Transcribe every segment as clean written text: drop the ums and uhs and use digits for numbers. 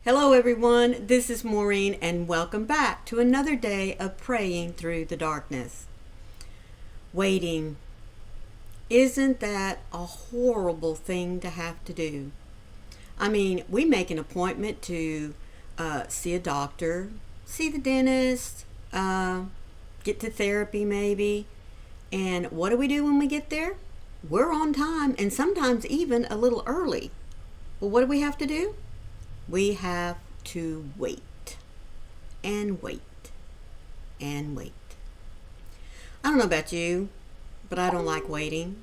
Hello everyone, this is Maureen and welcome back to another day of praying through the darkness. Waiting. Isn't that a horrible thing to have to do? I mean, we make an appointment to see a doctor, see the dentist, get to therapy maybe, and what do we do when we get there? We're on time and sometimes even a little early. Well, what do we have to do? We have to wait and wait and wait. I don't know about you, but I don't like waiting.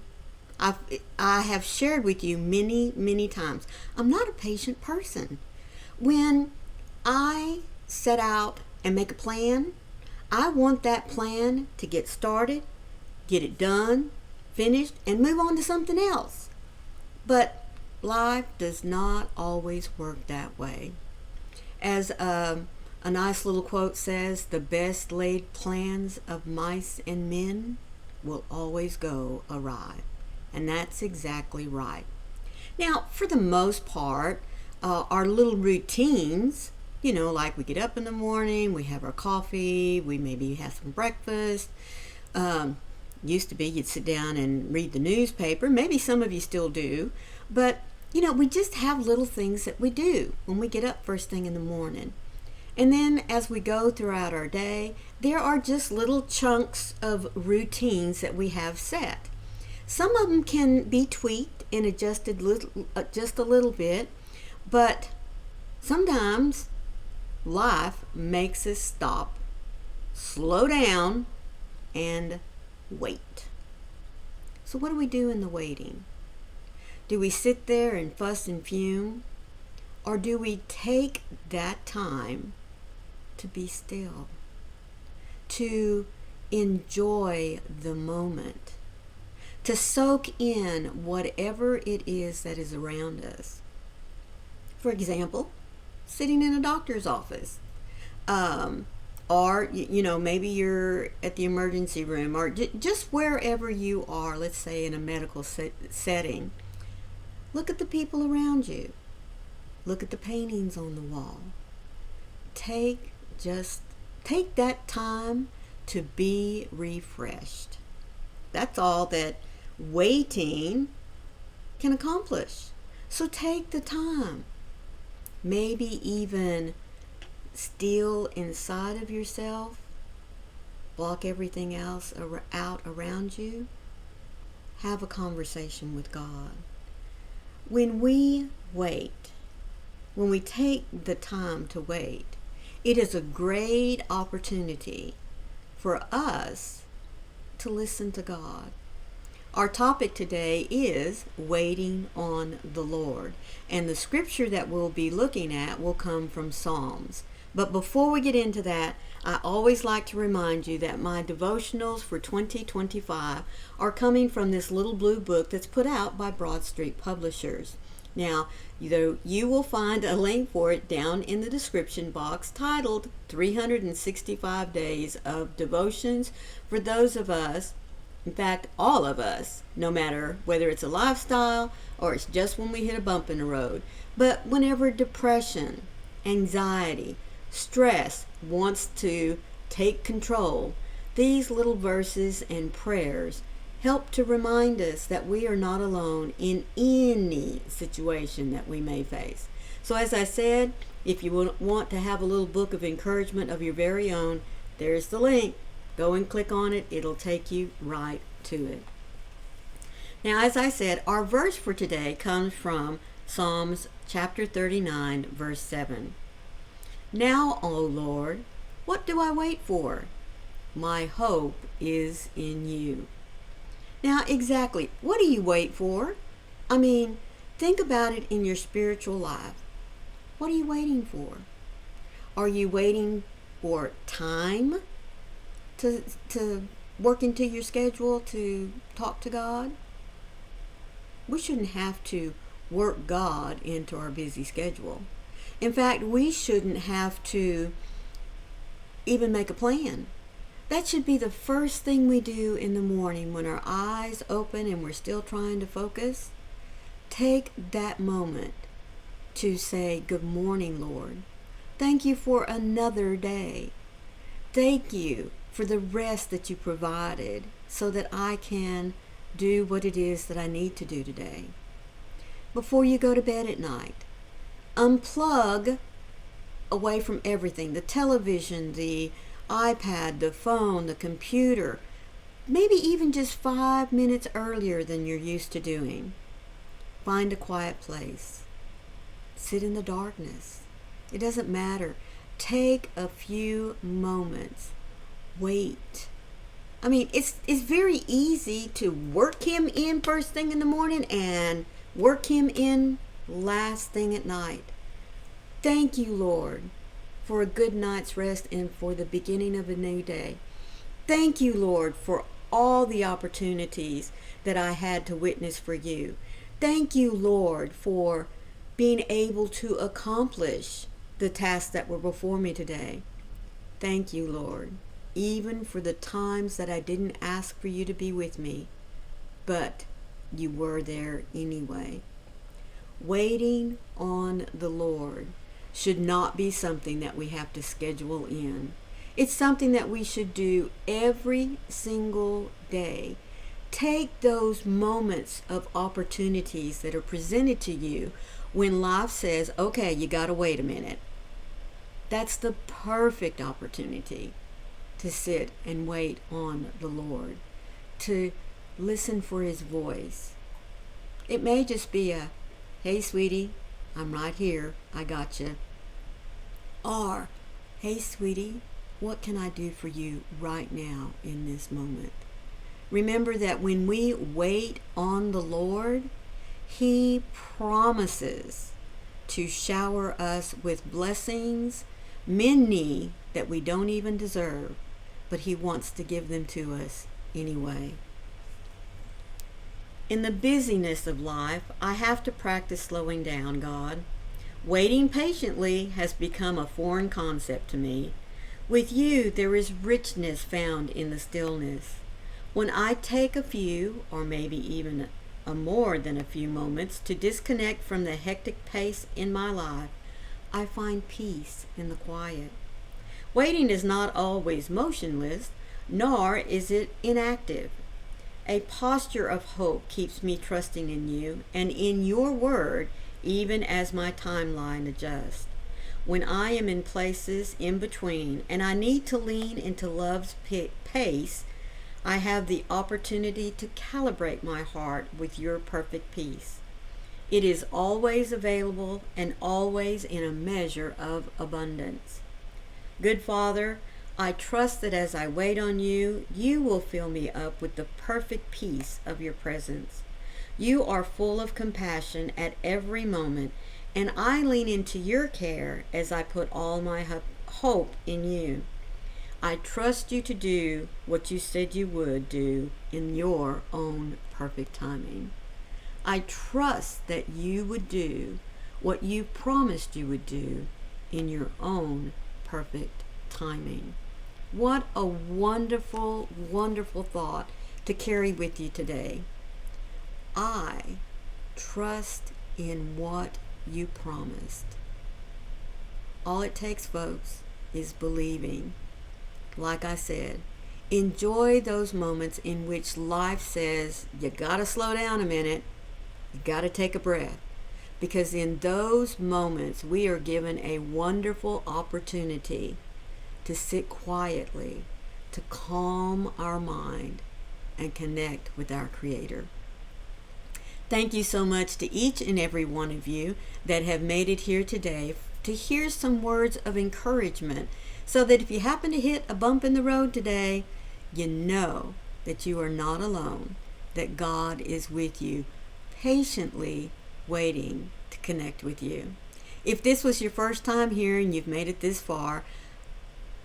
I have shared with you many times. I'm not a patient person. When I set out and make a plan, I want that plan to get started, get it done, finished, and move on to something else. But life does not always work that way. As a nice little quote says, the best laid plans of mice and men will always go awry. And that's exactly right. Now, for the most part, our little routines, like we get up in the morning, we have our coffee, we maybe have some breakfast. Used to be you'd sit down and read the newspaper. Maybe some of you still do. But, we just have little things that we do when we get up first thing in the morning. And then as we go throughout our day, there are just little chunks of routines that we have set. Some of them can be tweaked and adjusted just a little bit, but sometimes life makes us stop, slow down, and wait. So what do we do in the waiting? Do we sit there and fuss and fume? Or do we take that time to be still, to enjoy the moment, to soak in whatever it is that is around us? For example, sitting in a doctor's office, or maybe you're at the emergency room, or just wherever you are, let's say in a medical setting. Look at the people around you. Look at the paintings on the wall. Take that time to be refreshed. That's all that waiting can accomplish. So take the time. Maybe even still inside of yourself. Block everything else out around you. Have a conversation with God. When we wait, when we take the time to wait, it is a great opportunity for us to listen to God. Our topic today is waiting on the Lord, and the scripture that we'll be looking at will come from Psalms. But before we get into that, I always like to remind you that my devotionals for 2025 are coming from this little blue book that's put out by Broad Street Publishers. Now, you will find a link for it down in the description box titled 365 Days of Devotions for those of us, in fact, all of us, no matter whether it's a lifestyle or it's just when we hit a bump in the road. But whenever depression, anxiety, stress wants to take control, these little verses and prayers help to remind us that we are not alone in any situation that we may face. So as I said, if you want to have a little book of encouragement of your very own, there's the link. Go and click on it. It'll take you right to it. Now, as I said, our verse for today comes from Psalms chapter 39, verse 7. Now, O Lord, what do I wait for? My hope is in you. Now, exactly, what do you wait for? I mean, think about it in your spiritual life. What are you waiting for? Are you waiting for time to work into your schedule to talk to God? We shouldn't have to work God into our busy schedule. In fact, we shouldn't have to even make a plan. That should be the first thing we do in the morning when our eyes open and we're still trying to focus. Take that moment to say, good morning, Lord. Thank you for another day. Thank you for the rest that you provided so that I can do what it is that I need to do today. Before you go to bed at night, unplug away from everything, the television, the iPad, the phone, the computer, maybe even just 5 minutes earlier than you're used to doing. Find a quiet place. Sit in the darkness. It doesn't matter. Take a few moments. Wait. I mean, it's very easy to work him in first thing in the morning and work him in last thing at night. Thank you, Lord, for a good night's rest and for the beginning of a new day. Thank you, Lord, for all the opportunities that I had to witness for you. Thank you, Lord, for being able to accomplish the tasks that were before me today. Thank you, Lord, even for the times that I didn't ask for you to be with me, but you were there anyway. Waiting on the Lord should not be something that we have to schedule in. It's something that we should do every single day. Take those moments of opportunities that are presented to you when life says, okay, you got to wait a minute. That's the perfect opportunity to sit and wait on the Lord, to listen for his voice. It may just be a, hey, sweetie, I'm right here, I got you. Or, hey, sweetie, what can I do for you right now in this moment? Remember that when we wait on the Lord, he promises to shower us with blessings, many that we don't even deserve, but he wants to give them to us anyway. In the busyness of life, I have to practice slowing down, God. Waiting patiently has become a foreign concept to me. With you, there is richness found in the stillness. When I take a few, or maybe even more than a few moments to disconnect from the hectic pace in my life, I find peace in the quiet. Waiting is not always motionless, nor is it inactive. A posture of hope keeps me trusting in you and in your word, even as my timeline adjusts. When I am in places in between and I need to lean into love's pace, I have the opportunity to calibrate my heart with your perfect peace. It is always available and always in a measure of abundance. Good Father, I trust that as I wait on you, you will fill me up with the perfect peace of your presence. You are full of compassion at every moment, and I lean into your care as I put all my hope in you. I trust you to do what you said you would do in your own perfect timing. I trust that you would do what you promised you would do in your own perfect timing. What a wonderful, wonderful thought to carry with you today. I trust in what you promised. All it takes, folks, is believing. Like I said, enjoy those moments in which life says, you gotta slow down a minute, you gotta take a breath. Because in those moments, we are given a wonderful opportunity to sit quietly, to calm our mind, and connect with our Creator. Thank you so much to each and every one of you that have made it here today to hear some words of encouragement, so that if you happen to hit a bump in the road today, you know that you are not alone, that God is with you, patiently waiting to connect with you. If this was your first time here and you've made it this far,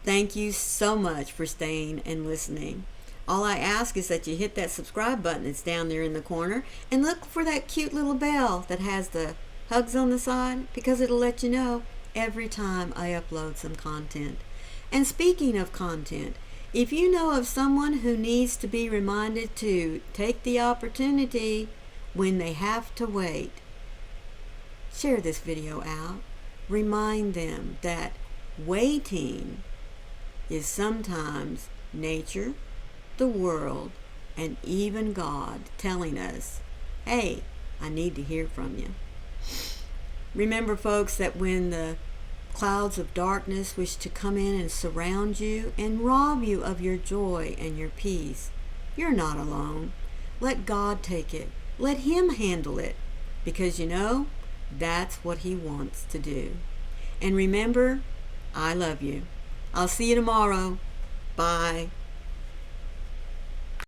thank you so much for staying and listening. All I ask is that you hit that subscribe button that's down there in the corner, and look for that cute little bell that has the hugs on the side, because it'll let you know every time I upload some content. And speaking of content, if you know of someone who needs to be reminded to take the opportunity when they have to wait, Share this video out. Remind them that waiting is sometimes nature, the world, and even God telling us, hey, I need to hear from you. Remember, folks, that when the clouds of darkness wish to come in and surround you and rob you of your joy and your peace, you're not alone. Let God take it. Let Him handle it, because that's what He wants to do. And remember, I love you. I'll see you tomorrow. Bye.